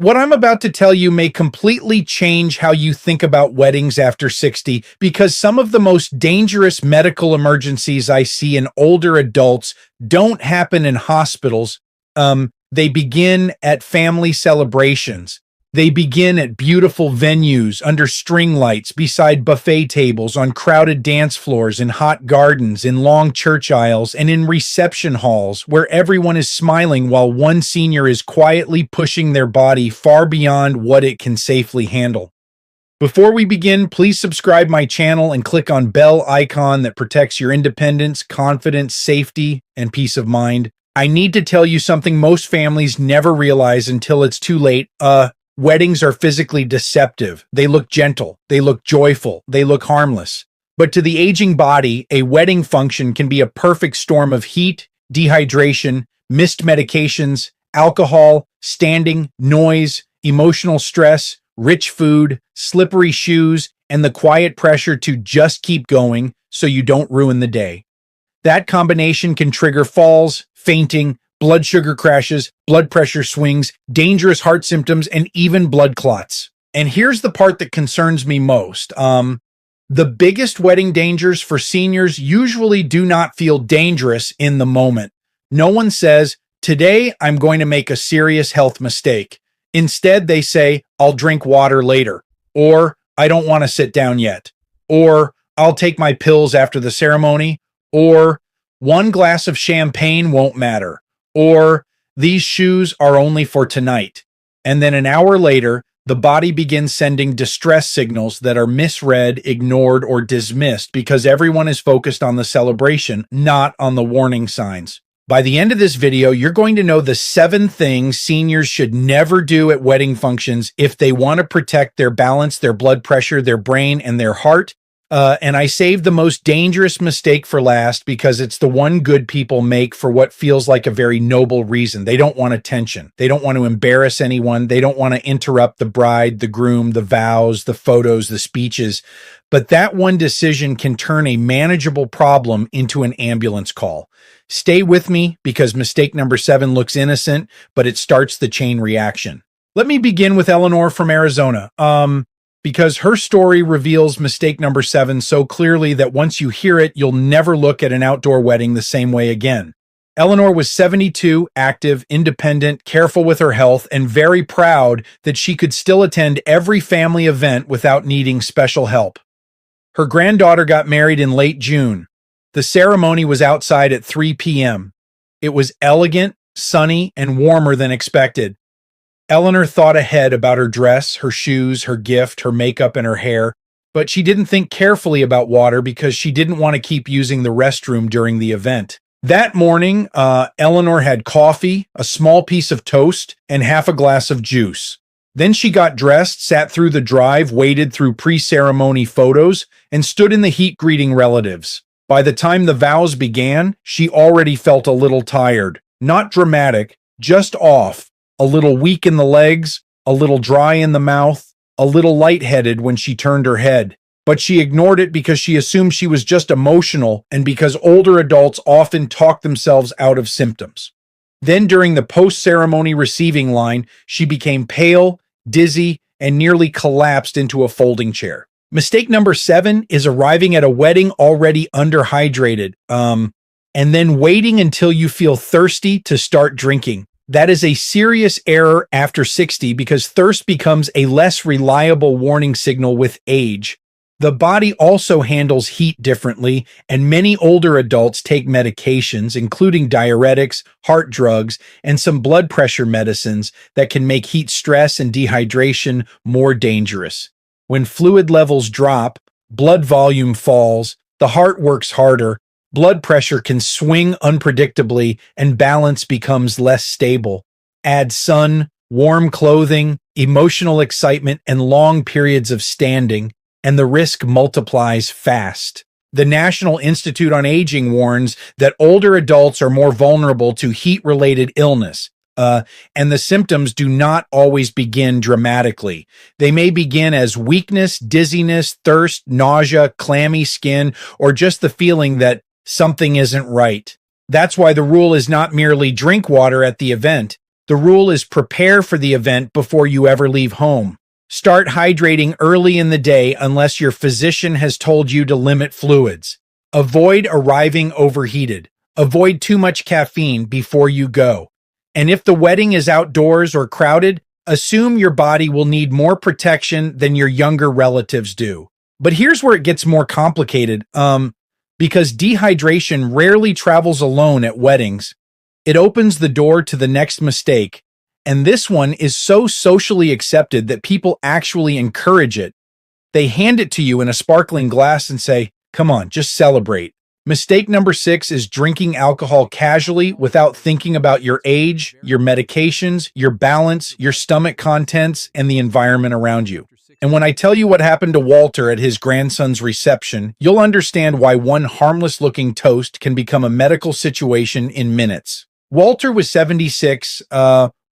What I'm about to tell you may completely change how you think about weddings after 60 because some of the most dangerous medical emergencies I see in older adults don't happen in hospitals. They begin at family celebrations. They begin at beautiful venues under string lights, beside buffet tables, on crowded dance floors, in hot gardens, in long church aisles, and in reception halls where everyone is smiling while one senior is quietly pushing their body far beyond what it can safely handle. Before we begin, please subscribe my channel and click on bell icon that protects your independence, confidence, safety, and peace of mind. I need to tell you something most families never realize until it's too late. Weddings are physically deceptive. They look gentle, they look joyful, they look harmless. But to the aging body, a wedding function can be a perfect storm of heat, dehydration, missed medications, alcohol, standing, noise, emotional stress, rich food, slippery shoes, and the quiet pressure to just keep going so you don't ruin the day. That combination can trigger falls, fainting, blood sugar crashes, blood pressure swings, dangerous heart symptoms, and even blood clots. And here's the part that concerns me most. The biggest wedding dangers for seniors usually do not feel dangerous in the moment. No one says, "Today I'm going to make a serious health mistake." Instead, they say, "I'll drink water later," or "I don't want to sit down yet," or "I'll take my pills after the ceremony," or "one glass of champagne won't matter," or "these shoes are only for tonight." And then an hour later, the body begins sending distress signals that are misread, ignored, or dismissed because everyone is focused on the celebration, not on the warning signs. By the end of this video, you're going to know the 7 things seniors should never do at wedding functions if they want to protect their balance, their blood pressure, their brain, and their heart. And I saved the most dangerous mistake for last because it's the one good people make for what feels like a very noble reason. They don't want attention. They don't want to embarrass anyone. They don't want to interrupt the bride, the groom, the vows, the photos, the speeches. But that one decision can turn a manageable problem into an ambulance call. Stay with me because mistake number 7 looks innocent, but it starts the chain reaction. Let me begin with Eleanor from Arizona. Because her story reveals mistake number 7 so clearly that once you hear it, you'll never look at an outdoor wedding the same way again. Eleanor was 72, active, independent, careful with her health, and very proud that she could still attend every family event without needing special help. Her granddaughter got married in late June. The ceremony was outside at 3 p.m. It was elegant, sunny, and warmer than expected. Eleanor thought ahead about her dress, her shoes, her gift, her makeup, and her hair, but she didn't think carefully about water because she didn't want to keep using the restroom during the event. That morning, Eleanor had coffee, a small piece of toast, and half a glass of juice. Then she got dressed, sat through the drive, waded through pre-ceremony photos, and stood in the heat greeting relatives. By the time the vows began, she already felt a little tired. Not dramatic, just off. A little weak in the legs, a little dry in the mouth, a little lightheaded when she turned her head. But she ignored it because she assumed she was just emotional and because older adults often talk themselves out of symptoms. Then during the post-ceremony receiving line, she became pale, dizzy, and nearly collapsed into a folding chair. Mistake number 7 is arriving at a wedding already underhydrated, and then waiting until you feel thirsty to start drinking. That is a serious error after 60 because thirst becomes a less reliable warning signal with age. The body also handles heat differently, and many older adults take medications, including diuretics, heart drugs, and some blood pressure medicines that can make heat stress and dehydration more dangerous. When fluid levels drop, blood volume falls, the heart works harder, blood pressure can swing unpredictably, and balance becomes less stable. Add sun, warm clothing, emotional excitement, and long periods of standing, and the risk multiplies fast. The National Institute on Aging warns that older adults are more vulnerable to heat-related illness, and the symptoms do not always begin dramatically. They may begin as weakness, dizziness, thirst, nausea, clammy skin, or just the feeling that something isn't right. That's why the rule is not merely drink water at the event. The rule is prepare for the event before you ever leave home. Start hydrating early in the day unless your physician has told you to limit fluids. Avoid arriving overheated. Avoid too much caffeine before you go. And if the wedding is outdoors or crowded, assume your body will need more protection than your younger relatives do. But here's where it gets more complicated. Because dehydration rarely travels alone at weddings, it opens the door to the next mistake. And this one is so socially accepted that people actually encourage it. They hand it to you in a sparkling glass and say, "Come on, just celebrate." Mistake number 6 is drinking alcohol casually without thinking about your age, your medications, your balance, your stomach contents, and the environment around you. And when I tell you what happened to Walter at his grandson's reception, you'll understand why one harmless-looking toast can become a medical situation in minutes. Walter was 76,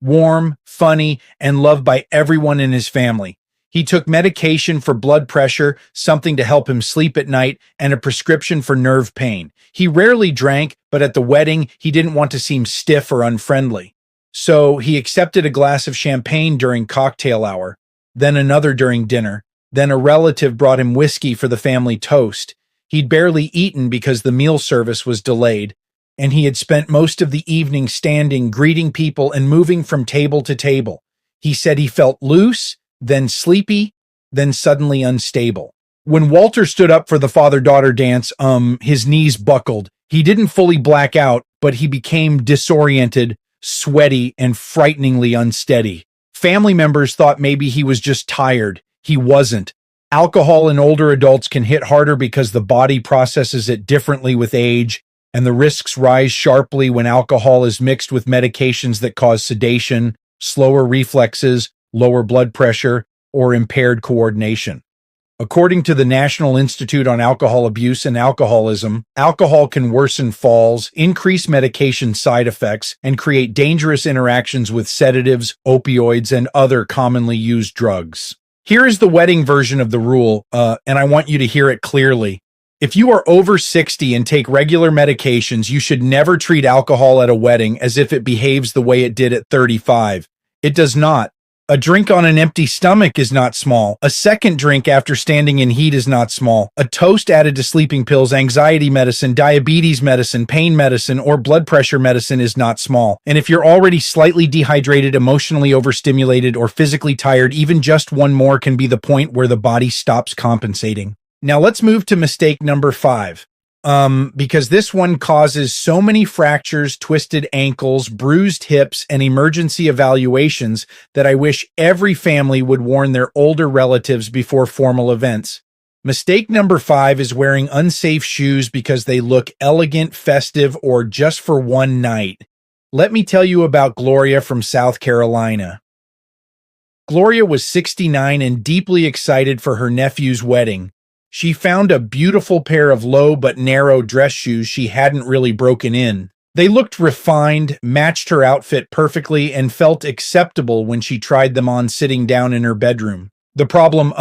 warm, funny, and loved by everyone in his family. He took medication for blood pressure, something to help him sleep at night, and a prescription for nerve pain. He rarely drank, but at the wedding, he didn't want to seem stiff or unfriendly. So he accepted a glass of champagne during cocktail hour, then another during dinner. Then a relative brought him whiskey for the family toast. He'd barely eaten because the meal service was delayed, and he had spent most of the evening standing, greeting people, and moving from table to table. He said he felt loose, then sleepy, then suddenly unstable. When Walter stood up for the father-daughter dance, his knees buckled. He didn't fully black out, but he became disoriented, sweaty, and frighteningly unsteady. Family members thought maybe he was just tired. He wasn't. Alcohol in older adults can hit harder because the body processes it differently with age, and the risks rise sharply when alcohol is mixed with medications that cause sedation, slower reflexes, lower blood pressure, or impaired coordination. According to the National Institute on Alcohol Abuse and Alcoholism, alcohol can worsen falls, increase medication side effects, and create dangerous interactions with sedatives, opioids, and other commonly used drugs. Here is the wedding version of the rule, and I want you to hear it clearly. If you are over 60 and take regular medications, you should never treat alcohol at a wedding as if it behaves the way it did at 35. It does not. A drink on an empty stomach is not small. A second drink after standing in heat is not small. A toast added to sleeping pills, anxiety medicine, diabetes medicine, pain medicine, or blood pressure medicine is not small. And if you're already slightly dehydrated, emotionally overstimulated, or physically tired, even just one more can be the point where the body stops compensating. Now let's move to mistake number 5. Because this one causes so many fractures, twisted ankles, bruised hips, and emergency evaluations that I wish every family would warn their older relatives before formal events. Mistake number 5 is wearing unsafe shoes because they look elegant, festive, or just for one night. Let me tell you about Gloria from South Carolina. Gloria was 69 and deeply excited for her nephew's wedding. She found a beautiful pair of low but narrow dress shoes she hadn't really broken in. They looked refined, matched her outfit perfectly, and felt acceptable when she tried them on sitting down in her bedroom. The problem,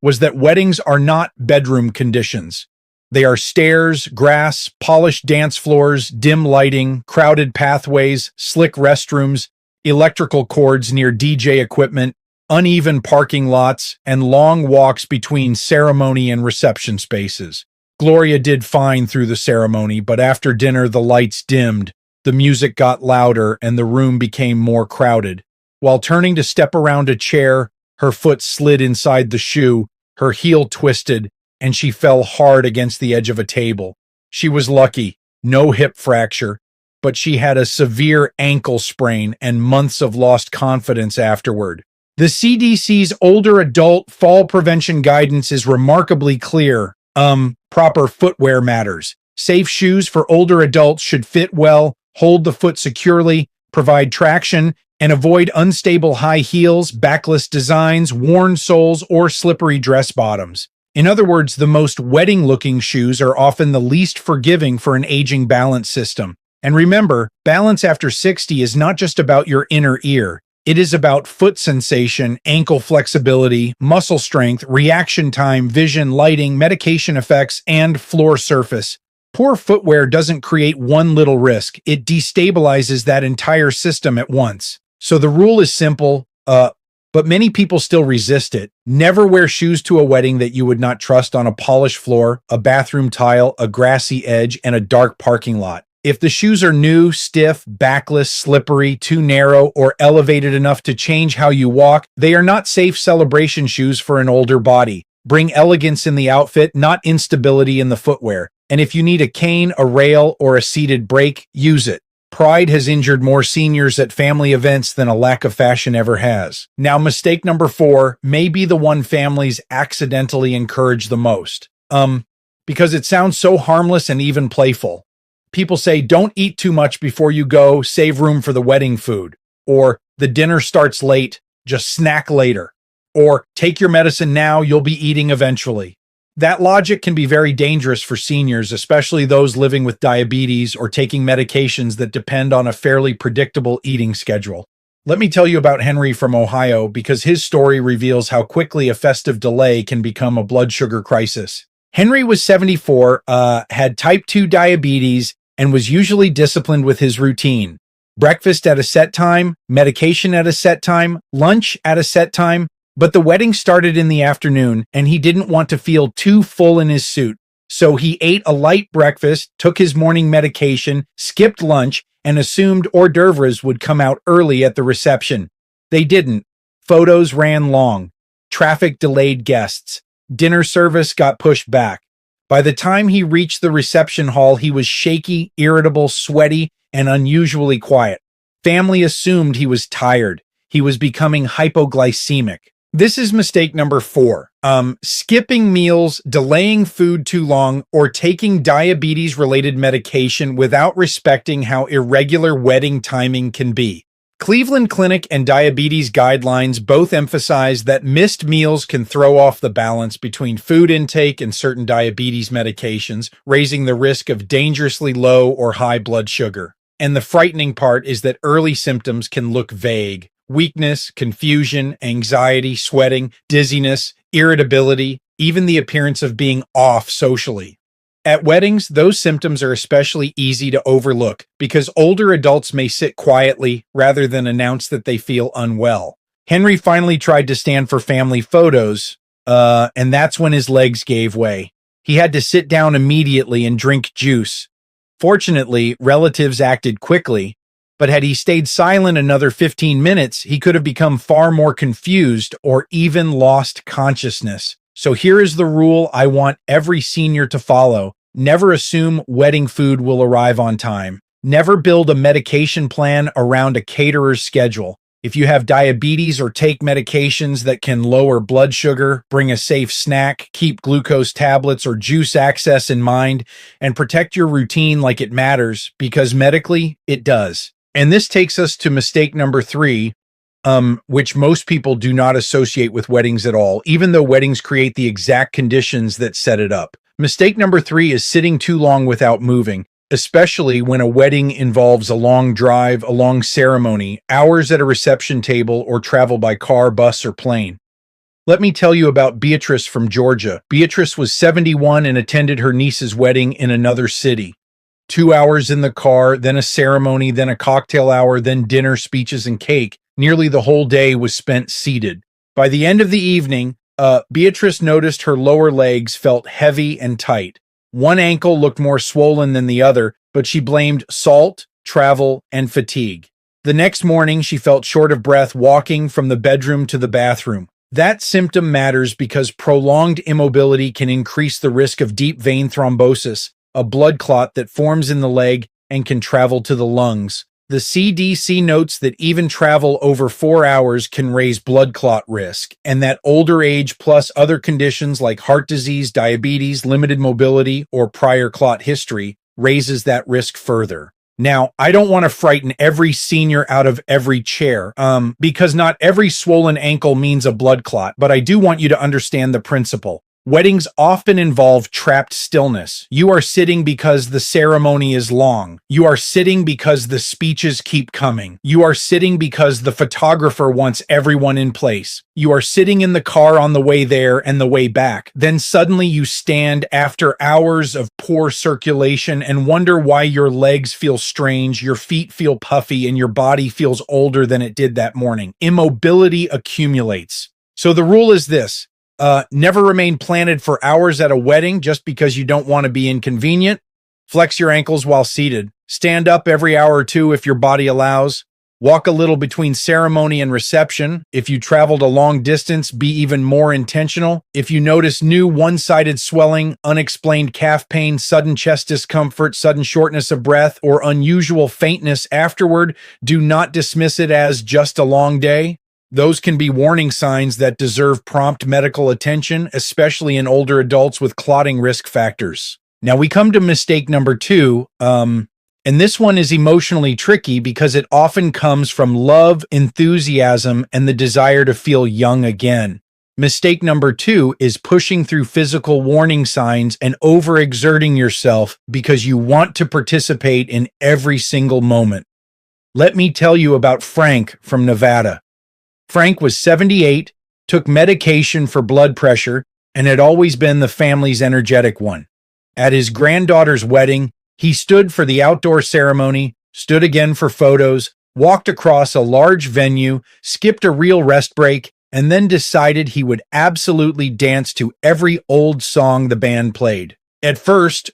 was that weddings are not bedroom conditions. They are stairs, grass, polished dance floors, dim lighting, crowded pathways, slick restrooms, electrical cords near DJ equipment, uneven parking lots, and long walks between ceremony and reception spaces. Gloria did fine through the ceremony, but after dinner the lights dimmed, the music got louder, and the room became more crowded. While turning to step around a chair, her foot slid inside the shoe, her heel twisted, and she fell hard against the edge of a table. She was lucky, no hip fracture, but she had a severe ankle sprain and months of lost confidence afterward. The CDC's older adult fall prevention guidance is remarkably clear. Proper footwear matters. Safe shoes for older adults should fit well, hold the foot securely, provide traction, and avoid unstable high heels, backless designs, worn soles, or slippery dress bottoms. In other words, the most wedding-looking shoes are often the least forgiving for an aging balance system. And remember, balance after 60 is not just about your inner ear. It is about foot sensation, ankle flexibility, muscle strength, reaction time, vision, lighting, medication effects, and floor surface. Poor footwear doesn't create one little risk. It destabilizes that entire system at once. So the rule is simple, but many people still resist it. Never wear shoes to a wedding that you would not trust on a polished floor, a bathroom tile, a grassy edge, and a dark parking lot. If the shoes are new, stiff, backless, slippery, too narrow, or elevated enough to change how you walk, they are not safe celebration shoes for an older body. Bring elegance in the outfit, not instability in the footwear. And if you need a cane, a rail, or a seated brake, use it. Pride has injured more seniors at family events than a lack of fashion ever has. Now, mistake number 4 may be the one families accidentally encourage the most. Because it sounds so harmless and even playful. People say, don't eat too much before you go, save room for the wedding food. Or, the dinner starts late, just snack later. Or, take your medicine now, you'll be eating eventually. That logic can be very dangerous for seniors, especially those living with diabetes or taking medications that depend on a fairly predictable eating schedule. Let me tell you about Henry from Ohio because his story reveals how quickly a festive delay can become a blood sugar crisis. Henry was 74, had type 2 diabetes, and was usually disciplined with his routine. Breakfast at a set time, medication at a set time, lunch at a set time. But the wedding started in the afternoon, and he didn't want to feel too full in his suit. So he ate a light breakfast, took his morning medication, skipped lunch, and assumed hors d'oeuvres would come out early at the reception. They didn't. Photos ran long. Traffic delayed guests. Dinner service got pushed back. By the time he reached the reception hall, he was shaky, irritable, sweaty, and unusually quiet. Family assumed he was tired. He was becoming hypoglycemic. This is mistake number 4. Skipping meals, delaying food too long, or taking diabetes-related medication without respecting how irregular wedding timing can be. Cleveland Clinic and diabetes guidelines both emphasize that missed meals can throw off the balance between food intake and certain diabetes medications, raising the risk of dangerously low or high blood sugar. And the frightening part is that early symptoms can look vague. Weakness, confusion, anxiety, sweating, dizziness, irritability, even the appearance of being off socially. At weddings, those symptoms are especially easy to overlook because older adults may sit quietly rather than announce that they feel unwell. Henry finally tried to stand for family photos, and that's when his legs gave way. He had to sit down immediately and drink juice. Fortunately, relatives acted quickly, but had he stayed silent another 15 minutes, he could have become far more confused or even lost consciousness. So here is the rule I want every senior to follow. Never assume wedding food will arrive on time. Never build a medication plan around a caterer's schedule. If you have diabetes or take medications that can lower blood sugar, bring a safe snack, keep glucose tablets or juice access in mind, and protect your routine like it matters, because medically, it does. And this takes us to mistake number 3, which most people do not associate with weddings at all, even though weddings create the exact conditions that set it up. Mistake number 3 is sitting too long without moving, especially when a wedding involves a long drive, a long ceremony, hours at a reception table, or travel by car, bus, or plane. Let me tell you about Beatrice from Georgia. Beatrice was 71 and attended her niece's wedding in another city. 2 hours in the car, then a ceremony, then a cocktail hour, then dinner, speeches, and cake. Nearly the whole day was spent seated. By the end of the evening, Beatrice noticed her lower legs felt heavy and tight. One ankle looked more swollen than the other, but she blamed salt, travel, and fatigue. The next morning, she felt short of breath walking from the bedroom to the bathroom. That symptom matters because prolonged immobility can increase the risk of deep vein thrombosis, a blood clot that forms in the leg and can travel to the lungs. The CDC notes that even travel over 4 hours can raise blood clot risk, and that older age plus other conditions like heart disease, diabetes, limited mobility, or prior clot history raises that risk further. Now, I don't want to frighten every senior out of every chair, because not every swollen ankle means a blood clot, but I do want you to understand the principle. Weddings often involve trapped stillness. You are sitting because the ceremony is long. You are sitting because the speeches keep coming. You are sitting because the photographer wants everyone in place. You are sitting in the car on the way there and the way back. Then suddenly you stand after hours of poor circulation and wonder why your legs feel strange, your feet feel puffy, and your body feels older than it did that morning. Immobility accumulates. So the rule is this. Never remain planted for hours at a wedding just because you don't want to be inconvenient. Flex your ankles while seated. Stand up every hour or two if your body allows. Walk a little between ceremony and reception. If you traveled a long distance, be even more intentional. If you notice new one-sided swelling, unexplained calf pain, sudden chest discomfort, sudden shortness of breath, or unusual faintness afterward, do not dismiss it as just a long day. Those can be warning signs that deserve prompt medical attention, especially in older adults with clotting risk factors. Now we come to mistake number 2, and this one is emotionally tricky because it often comes from love, enthusiasm, and the desire to feel young again. Mistake number 2 is pushing through physical warning signs and overexerting yourself because you want to participate in every single moment. Let me tell you about Frank from Nevada. Frank was 78, took medication for blood pressure, and had always been the family's energetic one. At his granddaughter's wedding, he stood for the outdoor ceremony, stood again for photos, walked across a large venue, skipped a real rest break, and then decided he would absolutely dance to every old song the band played. At first,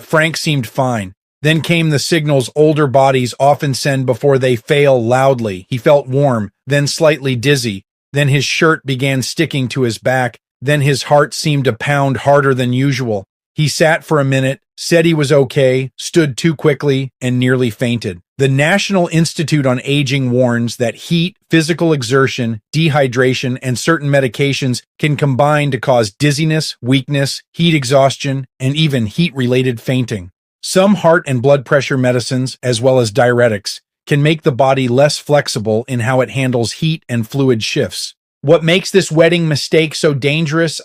Frank seemed fine. Then came the signals older bodies often send before they fail loudly. He felt warm, then slightly dizzy. Then his shirt began sticking to his back. Then his heart seemed to pound harder than usual. He sat for a minute, said he was okay, stood too quickly, and nearly fainted. The National Institute on Aging warns that heat, physical exertion, dehydration, and certain medications can combine to cause dizziness, weakness, heat exhaustion, and even heat-related fainting. Some heart and blood pressure medicines, as well as diuretics, can make the body less flexible in how it handles heat and fluid shifts. What makes this wedding mistake so dangerous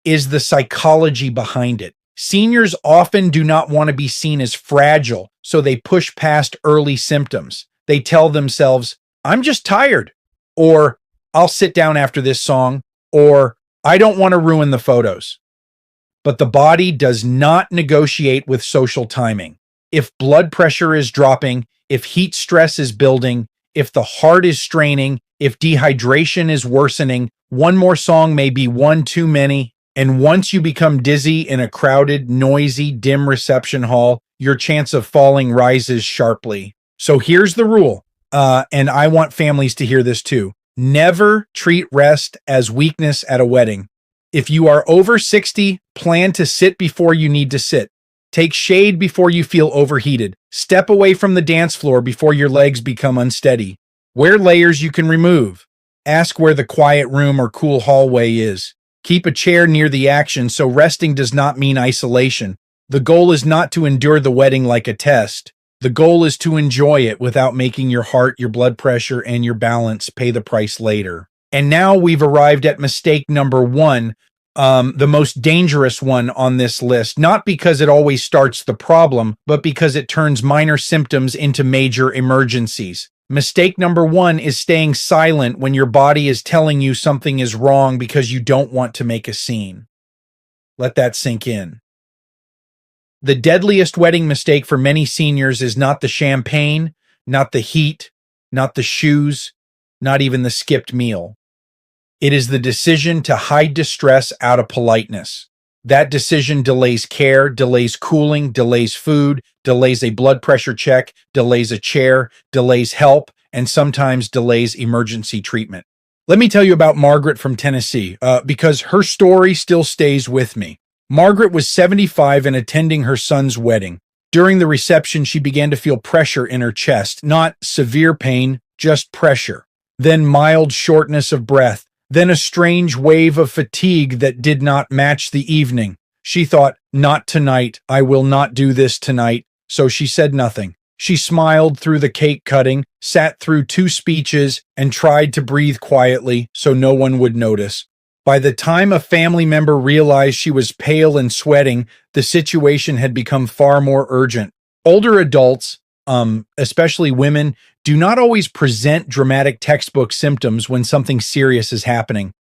is the psychology behind it. Seniors often do not want to be seen as fragile, so they push past early symptoms. They tell themselves, I'm just tired, or I'll sit down after this song, or I don't want to ruin the photos. But the body does not negotiate with social timing. If blood pressure is dropping, if heat stress is building, if the heart is straining, if dehydration is worsening, one more song may be one too many. And once you become dizzy in a crowded, noisy, dim reception hall, your chance of falling rises sharply. So here's the rule, and I want families to hear this too. Never treat rest as weakness at a wedding. If you are over 60, plan to sit before you need to sit. Take shade before you feel overheated. Step away from the dance floor before your legs become unsteady. Wear layers you can remove. Ask where the quiet room or cool hallway is. Keep a chair near the action so resting does not mean isolation. The goal is not to endure the wedding like a test. The goal is to enjoy it without making your heart, your blood pressure, and your balance pay the price later. And now we've arrived at mistake number 1, the most dangerous one on this list, not because it always starts the problem, but because it turns minor symptoms into major emergencies. Mistake number 1 is staying silent when your body is telling you something is wrong because you don't want to make a scene. Let that sink in. The deadliest wedding mistake for many seniors is not the champagne, not the heat, not the shoes, not even the skipped meal. It is the decision to hide distress out of politeness. That decision delays care, delays cooling, delays food, delays a blood pressure check, delays a chair, delays help, and sometimes delays emergency treatment. Let me tell you about Margaret from Tennessee, because her story still stays with me. Margaret was 75 and attending her son's wedding. During the reception, she began to feel pressure in her chest, not severe pain, just pressure. Then mild shortness of breath. Then a strange wave of fatigue that did not match the evening. She thought, not tonight, I will not do this tonight, so she said nothing. She smiled through the cake cutting, sat through 2 speeches, and tried to breathe quietly so no one would notice. By the time a family member realized she was pale and sweating, the situation had become far more urgent. Older adults, especially women, do not always present dramatic textbook symptoms when something serious is happening.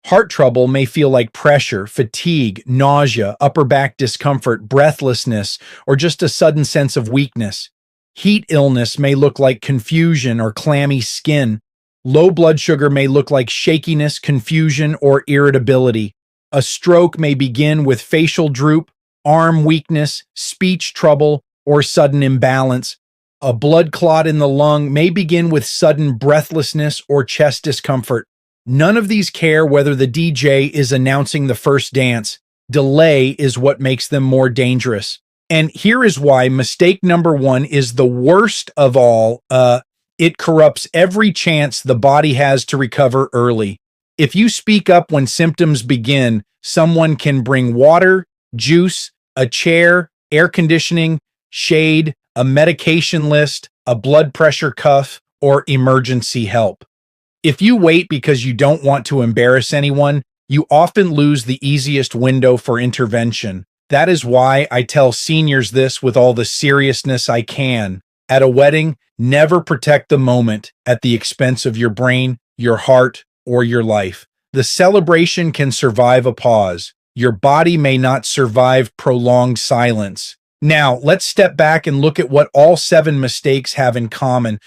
Heart trouble may feel like pressure, fatigue, nausea, upper back discomfort, breathlessness, or just a sudden sense of weakness. Heat illness may look like confusion or clammy skin. Low blood sugar may look like shakiness, confusion, or irritability. A stroke may begin with facial droop, arm weakness, speech trouble, or sudden imbalance. A blood clot in the lung may begin with sudden breathlessness or chest discomfort. None of these care whether the DJ is announcing the first dance. Delay is what makes them more dangerous. And here is why mistake number one is the worst of all. It corrupts every chance the body has to recover early. If you speak up when symptoms begin, someone can bring water, juice, a chair, air conditioning, shade, a medication list, a blood pressure cuff, or emergency help. If you wait because you don't want to embarrass anyone, you often lose the easiest window for intervention. That is why I tell seniors this with all the seriousness I can. At a wedding, never protect the moment at the expense of your brain, your heart, or your life. The celebration can survive a pause. Your body may not survive prolonged silence. Now, let's step back and look at what all 7 mistakes have in common,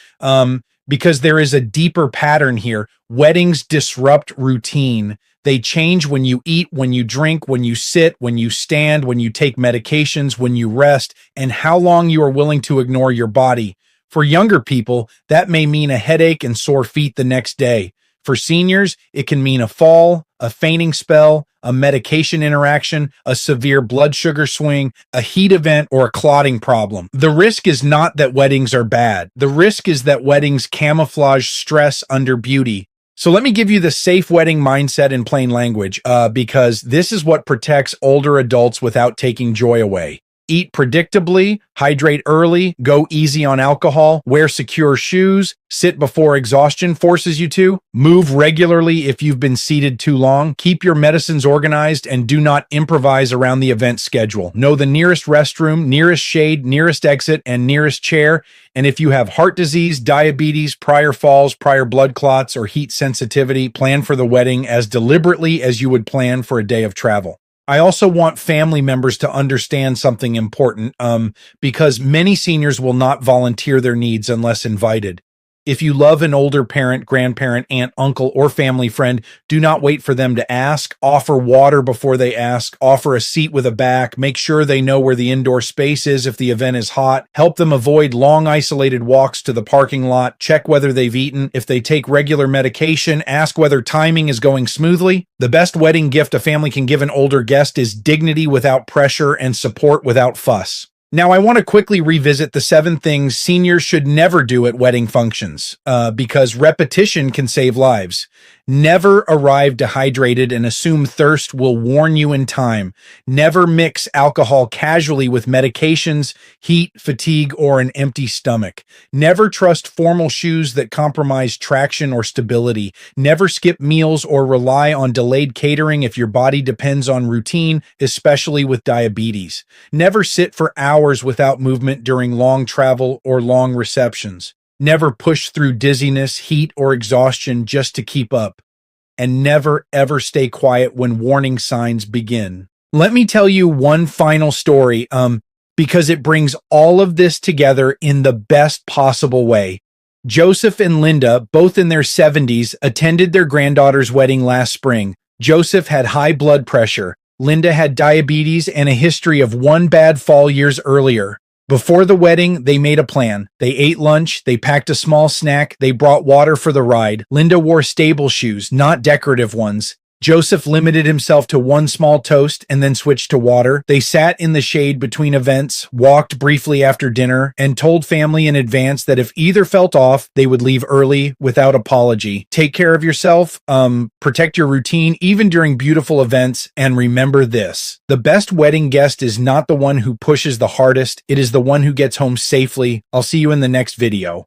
because there is a deeper pattern here. Weddings disrupt routine. They change when you eat, when you drink, when you sit, when you stand, when you take medications, when you rest, and how long you are willing to ignore your body. For younger people, that may mean a headache and sore feet the next day. For seniors, it can mean a fall, a fainting spell, a medication interaction, a severe blood sugar swing, a heat event, or a clotting problem. The risk is not that weddings are bad. The risk is that weddings camouflage stress under beauty. So let me give you the safe wedding mindset in plain language, because this is what protects older adults without taking joy away. Eat predictably, hydrate early, go easy on alcohol, wear secure shoes, sit before exhaustion forces you to, move regularly if you've been seated too long, keep your medicines organized, and do not improvise around the event schedule. Know the nearest restroom, nearest shade, nearest exit, and nearest chair. And if you have heart disease, diabetes, prior falls, prior blood clots, or heat sensitivity, plan for the wedding as deliberately as you would plan for a day of travel. I also want family members to understand something important, because many seniors will not volunteer their needs unless invited. If you love an older parent, grandparent, aunt, uncle, or family friend, do not wait for them to ask. Offer water before they ask. Offer a seat with a back. Make sure they know where the indoor space is if the event is hot. Help them avoid long isolated walks to the parking lot. Check whether they've eaten. If they take regular medication, ask whether timing is going smoothly. The best wedding gift a family can give an older guest is dignity without pressure and support without fuss. Now, I want to quickly revisit the 7 things seniors should never do at wedding functions, because repetition can save lives. Never arrive dehydrated and assume thirst will warn you in time. Never mix alcohol casually with medications, heat, fatigue, or an empty stomach. Never trust formal shoes that compromise traction or stability. Never skip meals or rely on delayed catering if your body depends on routine, especially with diabetes. Never sit for hours without movement during long travel or long receptions. Never push through dizziness, heat, or exhaustion just to keep up. And never, ever stay quiet when warning signs begin. Let me tell you one final story, because it brings all of this together in the best possible way. Joseph and Linda, both in their 70s, attended their granddaughter's wedding last spring. Joseph had high blood pressure. Linda had diabetes and a history of one bad fall years earlier. Before the wedding, they made a plan. They ate lunch, they packed a small snack, they brought water for the ride. Linda wore stable shoes, not decorative ones. Joseph limited himself to one small toast and then switched to water. They sat in the shade between events, walked briefly after dinner, and told family in advance that if either felt off, they would leave early without apology. Take care of yourself, protect your routine, even during beautiful events, and remember this. The best wedding guest is not the one who pushes the hardest, it is the one who gets home safely. I'll see you in the next video.